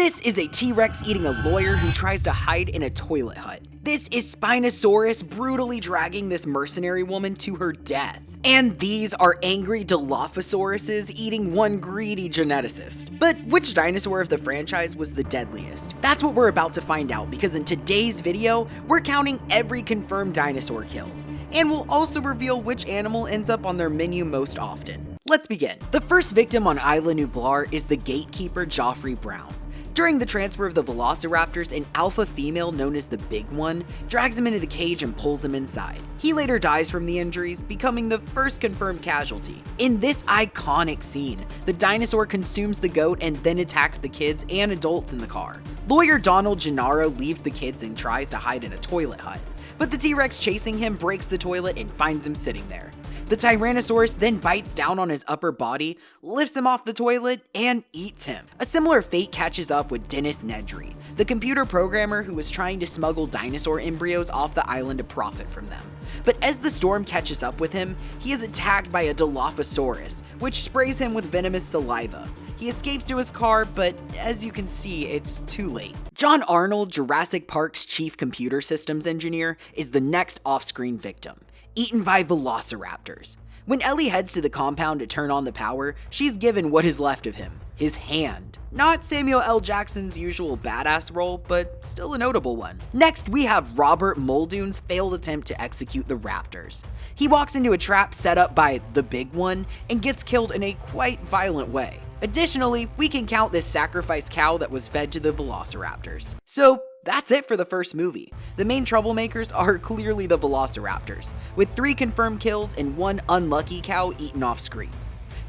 This is a T-Rex eating a lawyer who tries to hide in a toilet hut. This is Spinosaurus brutally dragging this mercenary woman to her death. And these are angry Dilophosauruses eating one greedy geneticist. But which dinosaur of the franchise was the deadliest? That's what we're about to find out, because in today's video, we're counting every confirmed dinosaur kill. And we'll also reveal which animal ends up on their menu most often. Let's begin. The first victim on Isla Nublar is the gatekeeper Joffrey Brown. During the transfer of the Velociraptors, an alpha female known as the Big One drags him into the cage and pulls him inside. He later dies from the injuries, becoming the first confirmed casualty. In this iconic scene, the dinosaur consumes the goat and then attacks the kids and adults in the car. Lawyer Donald Gennaro leaves the kids and tries to hide in a toilet hut, but the T-Rex chasing him breaks the toilet and finds him sitting there. The Tyrannosaurus then bites down on his upper body, lifts him off the toilet, and eats him. A similar fate catches up with Dennis Nedry, the computer programmer who was trying to smuggle dinosaur embryos off the island to profit from them. But as the storm catches up with him, he is attacked by a Dilophosaurus, which sprays him with venomous saliva. He escapes to his car, but as you can see, it's too late. John Arnold, Jurassic Park's chief computer systems engineer, is the next off-screen victim, eaten by velociraptors. When Ellie heads to the compound to turn on the power, she's given what is left of him, his hand. Not Samuel L. Jackson's usual badass role, but still a notable one. Next, we have Robert Muldoon's failed attempt to execute the raptors. He walks into a trap set up by the Big One and gets killed in a quite violent way. Additionally, we can count this sacrificed cow that was fed to the velociraptors. So, that's it for the first movie. The main troublemakers are clearly the velociraptors, with 3 confirmed kills and 1 unlucky cow eaten off screen.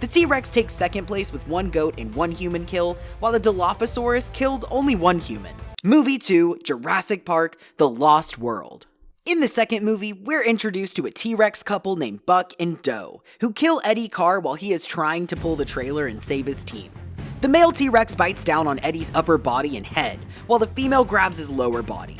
The T-Rex takes second place with 1 goat and 1 human kill, while the Dilophosaurus killed only 1 human. Movie 2, Jurassic Park: The Lost World. In the second movie, we're introduced to a T-Rex couple named Buck and Doe, who kill Eddie Carr while he is trying to pull the trailer and save his team. The male T-Rex bites down on Eddie's upper body and head, while the female grabs his lower body.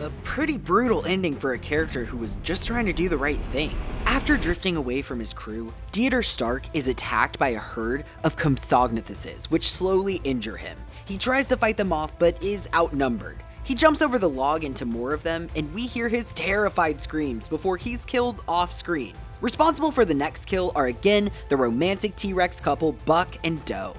A pretty brutal ending for a character who was just trying to do the right thing. After drifting away from his crew, Dieter Stark is attacked by a herd of Compsognathuses, which slowly injure him. He tries to fight them off, but is outnumbered. He jumps over the log into more of them, and we hear his terrified screams before he's killed off screen. Responsible for the next kill are again the romantic T-Rex couple Buck and Doe.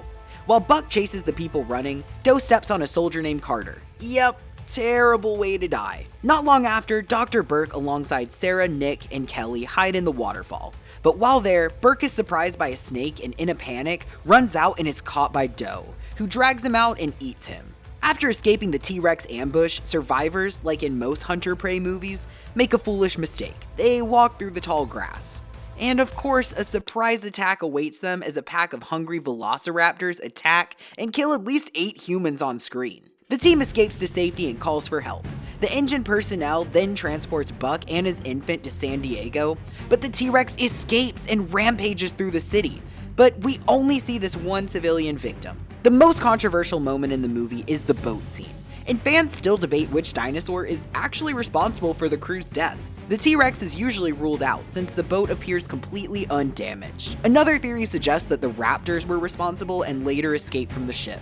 While Buck chases the people running, Doe steps on a soldier named Carter. Yep, terrible way to die. Not long after, Dr. Burke alongside Sarah, Nick, and Kelly hide in the waterfall. But while there, Burke is surprised by a snake and in a panic, runs out and is caught by Doe, who drags him out and eats him. After escaping the T-Rex ambush, survivors, like in most hunter-prey movies, make a foolish mistake. They walk through the tall grass. And of course, a surprise attack awaits them as a pack of hungry velociraptors attack and kill at least 8 humans on screen. The team escapes to safety and calls for help. The engine personnel then transports Buck and his infant to San Diego, but the T-Rex escapes and rampages through the city. But we only see this one civilian victim. The most controversial moment in the movie is the boat scene, and fans still debate which dinosaur is actually responsible for the crew's deaths. The T-Rex is usually ruled out since the boat appears completely undamaged. Another theory suggests that the raptors were responsible and later escaped from the ship.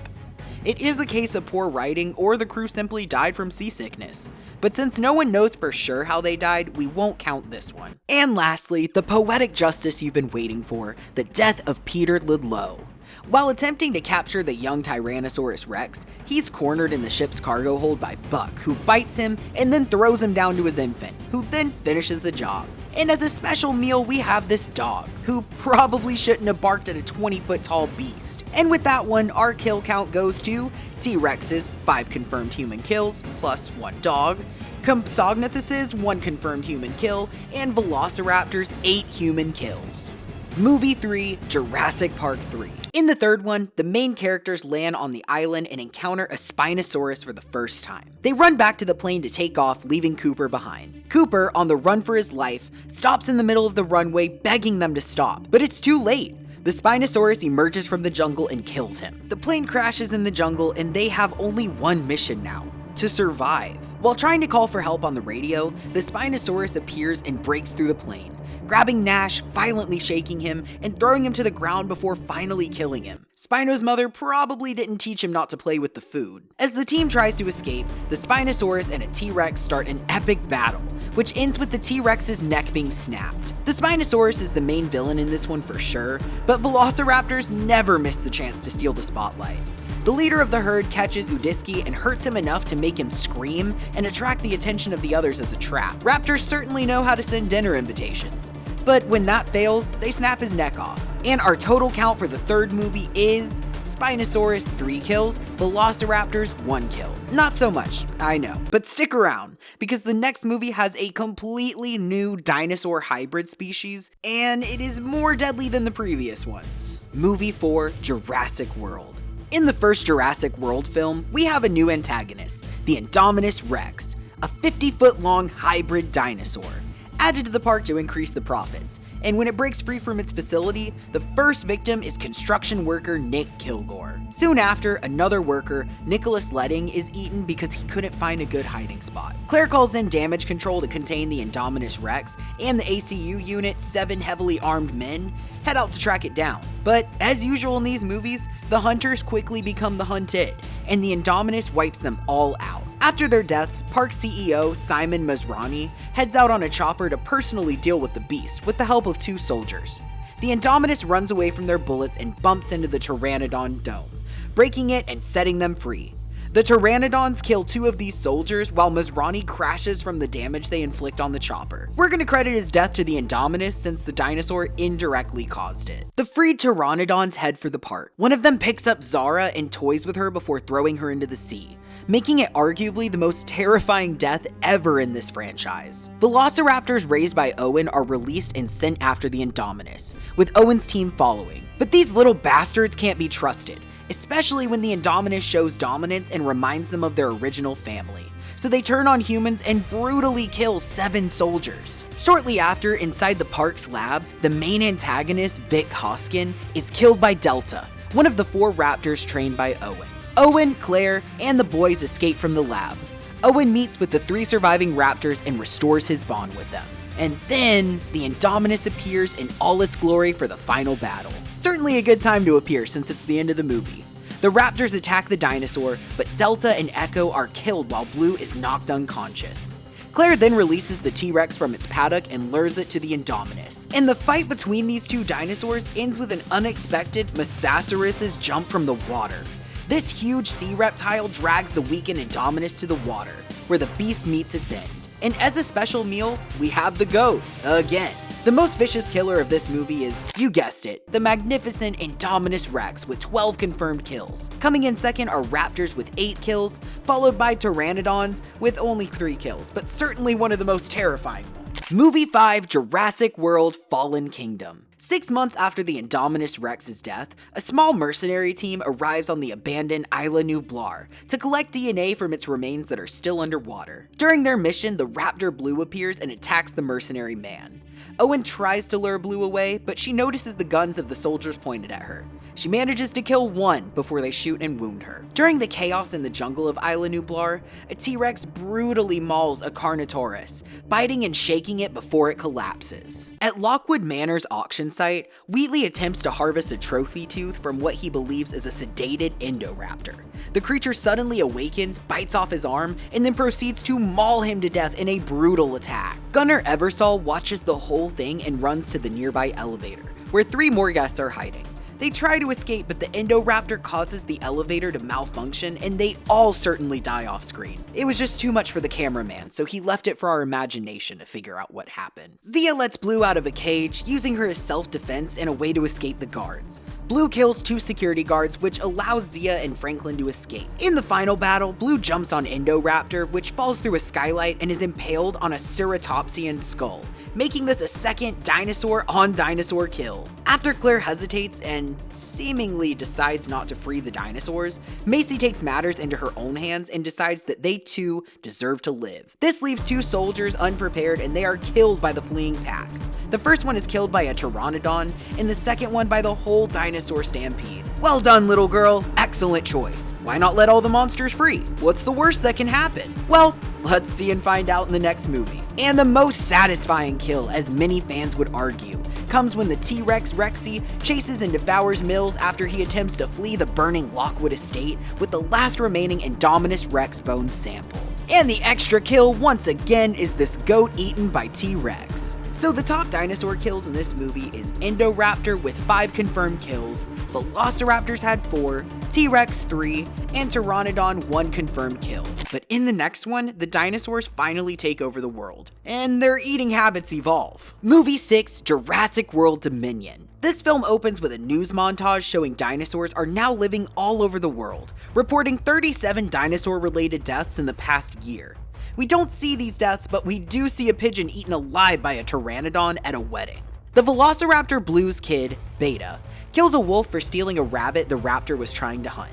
It is a case of poor writing, or the crew simply died from seasickness. But since no one knows for sure how they died, we won't count this one. And lastly, the poetic justice you've been waiting for, the death of Peter Ludlow. While attempting to capture the young Tyrannosaurus Rex, he's cornered in the ship's cargo hold by Buck, who bites him and then throws him down to his infant, who then finishes the job. And as a special meal, we have this dog, who probably shouldn't have barked at a 20-foot tall beast. And with that one, our kill count goes to T-Rex's 5 confirmed human kills, plus 1 dog, Compsognathuses 1 confirmed human kill, and Velociraptors 8 human kills. Movie 3, Jurassic Park 3. In the third one, the main characters land on the island and encounter a Spinosaurus for the first time. They run back to the plane to take off, leaving Cooper behind. Cooper, on the run for his life, stops in the middle of the runway begging them to stop, but it's too late. The Spinosaurus emerges from the jungle and kills him. The plane crashes in the jungle and they have only one mission now: to survive. While trying to call for help on the radio, the Spinosaurus appears and breaks through the plane, grabbing Nash, violently shaking him, and throwing him to the ground before finally killing him. Spino's mother probably didn't teach him not to play with the food. As the team tries to escape, the Spinosaurus and a T-Rex start an epic battle, which ends with the T-Rex's neck being snapped. The Spinosaurus is the main villain in this one for sure, but Velociraptors never miss the chance to steal the spotlight. The leader of the herd catches Udiski and hurts him enough to make him scream and attract the attention of the others as a trap. Raptors certainly know how to send dinner invitations, but when that fails, they snap his neck off. And our total count for the third movie is Spinosaurus 3 kills, Velociraptors 1 kill. Not so much, I know, but stick around, because the next movie has a completely new dinosaur hybrid species, and it is more deadly than the previous ones. Movie 4, Jurassic World. In the first Jurassic World film, we have a new antagonist, the Indominus Rex, a 50-foot long hybrid dinosaur, added to the park to increase the profits. And when it breaks free from its facility, the first victim is construction worker Nick Kilgore. Soon after, another worker, Nicholas Letting, is eaten because he couldn't find a good hiding spot. Claire calls in damage control to contain the Indominus Rex, and the ACU unit, 7 heavily armed men, head out to track it down. But as usual in these movies, the hunters quickly become the hunted, and the Indominus wipes them all out. After their deaths, Park CEO Simon Masrani heads out on a chopper to personally deal with the beast with the help of 2 soldiers. The Indominus runs away from their bullets and bumps into the Pteranodon dome, breaking it and setting them free. The Pteranodons kill 2 of these soldiers while Masrani crashes from the damage they inflict on the chopper. We're gonna credit his death to the Indominus since the dinosaur indirectly caused it. The freed Pteranodons head for the park. One of them picks up Zara and toys with her before throwing her into the sea, making it arguably the most terrifying death ever in this franchise. Velociraptors raised by Owen are released and sent after the Indominus, with Owen's team following. But these little bastards can't be trusted, especially when the Indominus shows dominance and reminds them of their original family. So they turn on humans and brutally kill 7 soldiers. Shortly after, inside the park's lab, the main antagonist, Vic Hoskin, is killed by Delta, one of the 4 raptors trained by Owen. Owen, Claire, and the boys escape from the lab. Owen meets with the 3 surviving raptors and restores his bond with them. And then, the Indominus appears in all its glory for the final battle. Certainly a good time to appear since it's the end of the movie. The raptors attack the dinosaur, but Delta and Echo are killed while Blue is knocked unconscious. Claire then releases the T-Rex from its paddock and lures it to the Indominus. And the fight between these 2 dinosaurs ends with an unexpected mosasaurus's jump from the water. This huge sea reptile drags the weakened Indominus to the water, where the beast meets its end. And as a special meal, we have the goat, again. The most vicious killer of this movie is, you guessed it, the magnificent Indominus Rex with 12 confirmed kills. Coming in second are raptors with 8 kills, followed by pteranodons with only 3 kills, but certainly one of the most terrifying ones. Movie 5, Jurassic World Fallen Kingdom. 6 months after the Indominus Rex's death, a small mercenary team arrives on the abandoned Isla Nublar to collect DNA from its remains that are still underwater. During their mission, the raptor Blue appears and attacks the mercenary man. Owen tries to lure Blue away, but she notices the guns of the soldiers pointed at her. She manages to kill one before they shoot and wound her. During the chaos in the jungle of Isla Nublar, a T-Rex brutally mauls a Carnotaurus, biting and shaking it before it collapses. At Lockwood Manor's auction site, Wheatley attempts to harvest a trophy tooth from what he believes is a sedated Indoraptor. The creature suddenly awakens, bites off his arm, and then proceeds to maul him to death in a brutal attack. Gunnar Eversole watches the whole thing and runs to the nearby elevator, where 3 more guests are hiding. They try to escape, but the Indoraptor causes the elevator to malfunction, and they all certainly die off screen. It was just too much for the cameraman, so he left it for our imagination to figure out what happened. Zia lets Blue out of a cage, using her as self-defense and a way to escape the guards. Blue kills 2 security guards, which allows Zia and Franklin to escape. In the final battle, Blue jumps on Indoraptor, which falls through a skylight and is impaled on a ceratopsian skull, making this a second dinosaur-on-dinosaur kill. After Claire hesitates and and seemingly decides not to free the dinosaurs, Macy takes matters into her own hands and decides that they too deserve to live. This leaves two soldiers unprepared and they are killed by the fleeing pack. The first one is killed by a pteranodon, and the second one by the whole dinosaur stampede. Well done, little girl. Excellent choice. Why not let all the monsters free? What's the worst that can happen? Well, let's see and find out in the next movie. And the most satisfying kill, as many fans would argue, comes when the T-Rex Rexy chases and devours Mills after he attempts to flee the burning Lockwood estate with the last remaining Indominus Rex bone sample. And the extra kill once again is this goat eaten by T-Rex. So the top dinosaur kills in this movie is Indoraptor with 5 confirmed kills, Velociraptors had 4, T-Rex 3, and Pteranodon 1 confirmed kill. But in the next one, the dinosaurs finally take over the world, and their eating habits evolve. Movie 6, Jurassic World Dominion. This film opens with a news montage showing dinosaurs are now living all over the world, reporting 37 dinosaur-related deaths in the past year. We don't see these deaths, but we do see a pigeon eaten alive by a pteranodon at a wedding. The Velociraptor Blue's kid, Beta, kills a wolf for stealing a rabbit the raptor was trying to hunt.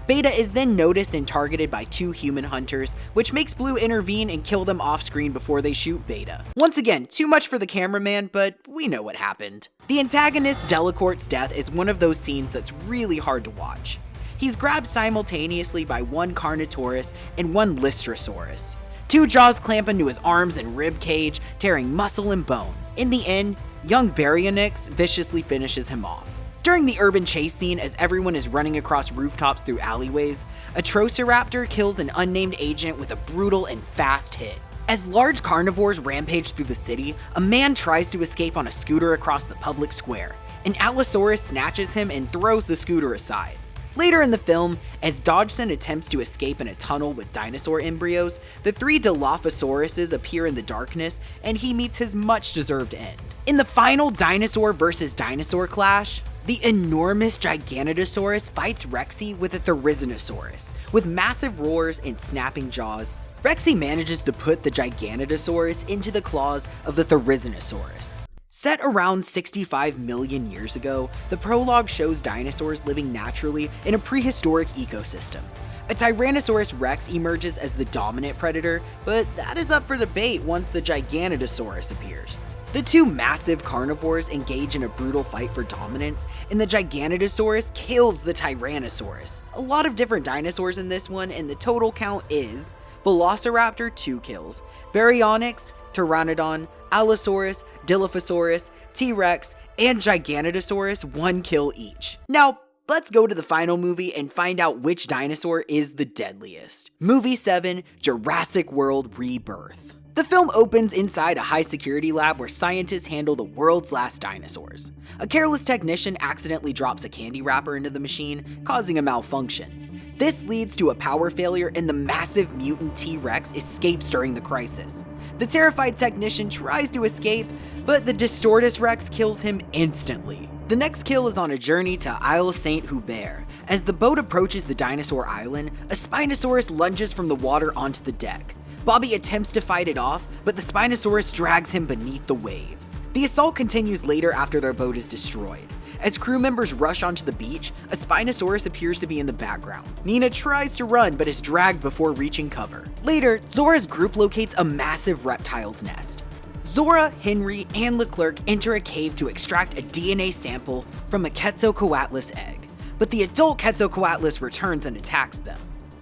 Beta is then noticed and targeted by 2 human hunters, which makes Blue intervene and kill them off screen before they shoot Beta. Once again, too much for the cameraman, but we know what happened. The antagonist Delacourt's death is one of those scenes that's really hard to watch. He's grabbed simultaneously by 1 Carnotaurus and 1 Lystrosaurus. 2 jaws clamp into his arms and rib cage, tearing muscle and bone. In the end, young Baryonyx viciously finishes him off. During the urban chase scene, as everyone is running across rooftops through alleyways, a Velociraptor kills an unnamed agent with a brutal and fast hit. As large carnivores rampage through the city, a man tries to escape on a scooter across the public square. An Allosaurus snatches him and throws the scooter aside. Later in the film, as Dodgson attempts to escape in a tunnel with dinosaur embryos, the 3 Dilophosauruses appear in the darkness and he meets his much-deserved end. In the final dinosaur versus dinosaur clash, the enormous Giganotosaurus fights Rexy with a Therizinosaurus. With massive roars and snapping jaws, Rexy manages to put the Giganotosaurus into the claws of the Therizinosaurus. Set around 65 million years ago, the prologue shows dinosaurs living naturally in a prehistoric ecosystem. A Tyrannosaurus Rex emerges as the dominant predator, but that is up for debate once the Giganotosaurus appears. The 2 massive carnivores engage in a brutal fight for dominance, and the Giganotosaurus kills the Tyrannosaurus. A lot of different dinosaurs in this one, and the total count is Velociraptor 2 kills, Baryonyx, Pteranodon, Allosaurus, Dilophosaurus, T-Rex, and Giganotosaurus 1 kill each. Now, let's go to the final movie and find out which dinosaur is the deadliest. Movie 7, Jurassic World Rebirth. The film opens inside a high-security lab where scientists handle the world's last dinosaurs. A careless technician accidentally drops a candy wrapper into the machine, causing a malfunction. This leads to a power failure and the massive mutant T-Rex escapes during the crisis. The terrified technician tries to escape, but the Distortus Rex kills him instantly. The next kill is on a journey to Isle Saint-Hubert. As the boat approaches the dinosaur island, a Spinosaurus lunges from the water onto the deck. Bobby attempts to fight it off, but the Spinosaurus drags him beneath the waves. The assault continues later after their boat is destroyed. As crew members rush onto the beach, a Spinosaurus appears to be in the background. Nina tries to run but is dragged before reaching cover. Later, Zora's group locates a massive reptile's nest. Zora, Henry, and Leclerc enter a cave to extract a DNA sample from a Quetzalcoatlus egg, but the adult Quetzalcoatlus returns and attacks them.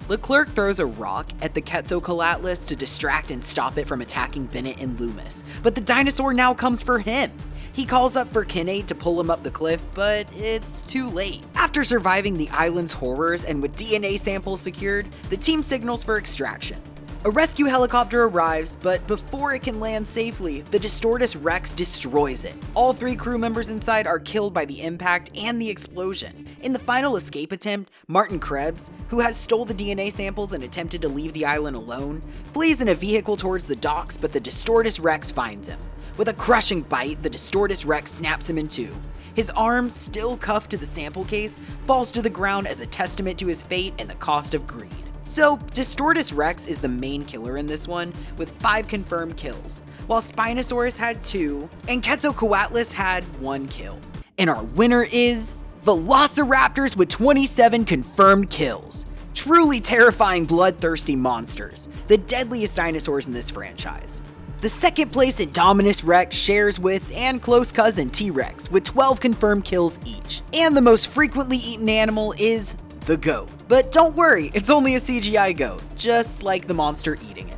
Leclerc throws a rock at the Quetzalcoatlus to distract and stop it from attacking Bennett and Loomis, but the dinosaur now comes for him. He calls up for Kinnaid to pull him up the cliff, but it's too late. After surviving the island's horrors and with DNA samples secured, the team signals for extraction. A rescue helicopter arrives, but before it can land safely, the Distortus Rex destroys it. All 3 crew members inside are killed by the impact and the explosion. In the final escape attempt, Martin Krebs, who has stole the DNA samples and attempted to leave the island alone, flees in a vehicle towards the docks, but the Distortus Rex finds him. With a crushing bite, the Distortus Rex snaps him in 2. His arm, still cuffed to the sample case, falls to the ground as a testament to his fate and the cost of greed. So, Distortus Rex is the main killer in this one, with 5 confirmed kills, while Spinosaurus had 2, and Quetzalcoatlus had 1 kill. And our winner is Velociraptors with 27 confirmed kills. Truly terrifying bloodthirsty monsters, the deadliest dinosaurs in this franchise. The second place Indominus Rex shares with and close cousin T-Rex with 12 confirmed kills each. And the most frequently eaten animal is the goat. But don't worry, it's only a CGI goat, just like the monster eating it.